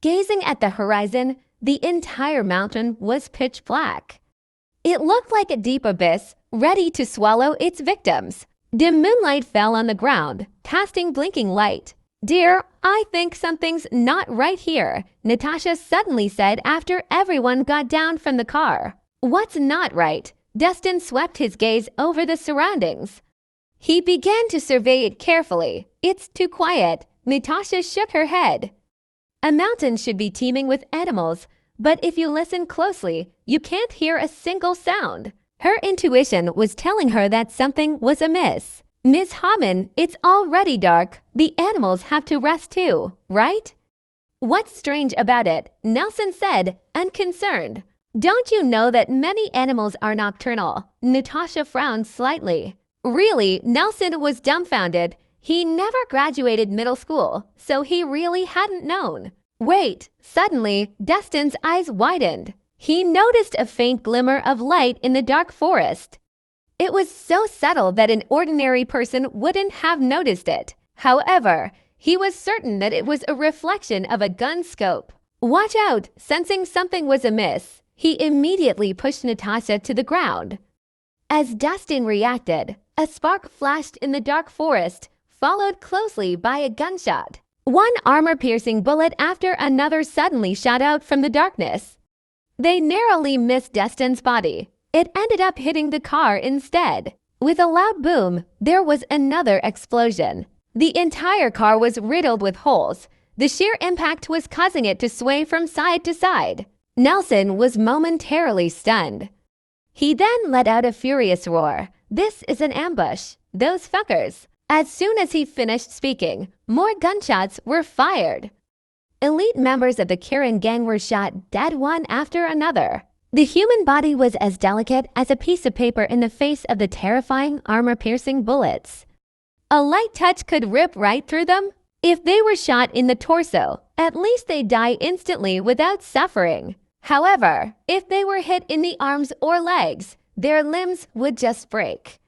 Gazing at the horizon, the entire mountain was pitch black. It looked like a deep abyss, ready to swallow its victims. Dim moonlight fell on the ground, casting blinking light. "Dear, I think something's not right here," Natasha suddenly said after everyone got down from the car. "What's not right?" Dustin swept his gaze over the surroundings. He began to survey it carefully. "It's too quiet." Natasha shook her head. A mountain should be teeming with animals, but if you listen closely, you can't hear a single sound. Her intuition was telling her that something was amiss. "Miss Hammond, it's already dark. The animals have to rest too, right?" "What's strange about it?" Nelson said, unconcerned. "Don't you know that many animals are nocturnal?" Natasha frowned slightly. Really, Nelson was dumbfounded. He never graduated middle school, so he really hadn't known. Wait, suddenly, Dustin's eyes widened. He noticed a faint glimmer of light in the dark forest. It was so subtle that an ordinary person wouldn't have noticed it. However, he was certain that it was a reflection of a gun scope. "Watch out!" Sensing something was amiss, he immediately pushed Natasha to the ground. As Dustin reacted, a spark flashed in the dark forest, followed closely by a gunshot. One armor-piercing bullet after another suddenly shot out from the darkness. They narrowly missed Dustin's body. It ended up hitting the car instead. With a loud boom, there was another explosion. The entire car was riddled with holes. The sheer impact was causing it to sway from side to side. Nelson was momentarily stunned. He then let out a furious roar. "This is an ambush. Those fuckers." As soon as he finished speaking, more gunshots were fired. Elite members of the Kirin gang were shot dead one after another. The human body was as delicate as a piece of paper in the face of the terrifying armor-piercing bullets. A light touch could rip right through them. If they were shot in the torso, at least they'd die instantly without suffering. However, if they were hit in the arms or legs, their limbs would just break.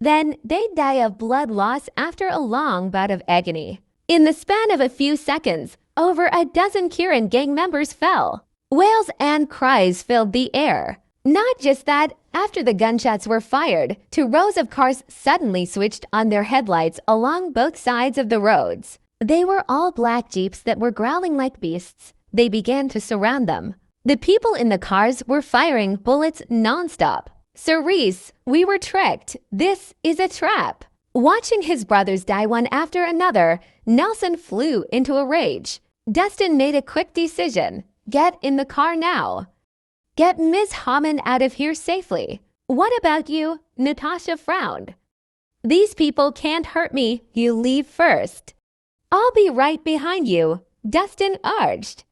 Then they'd die of blood loss after a long bout of agony. In the span of a few seconds, over a dozen Kirin gang members fell. Wails and cries filled the air. Not just that, after the gunshots were fired, two rows of cars suddenly switched on their headlights along both sides of the roads. They were all black Jeeps that were growling like beasts. They began to surround them. The people in the cars were firing bullets nonstop. "Cerise, we were tricked. This is a trap." Watching his brothers die one after another, Nelson flew into a rage. Dustin made a quick decision. Get in the car now. Get Miss Hammond out of here safely. "What about you?" Natasha frowned. "These people can't hurt me. You leave first." "I'll be right behind you," Dustin urged.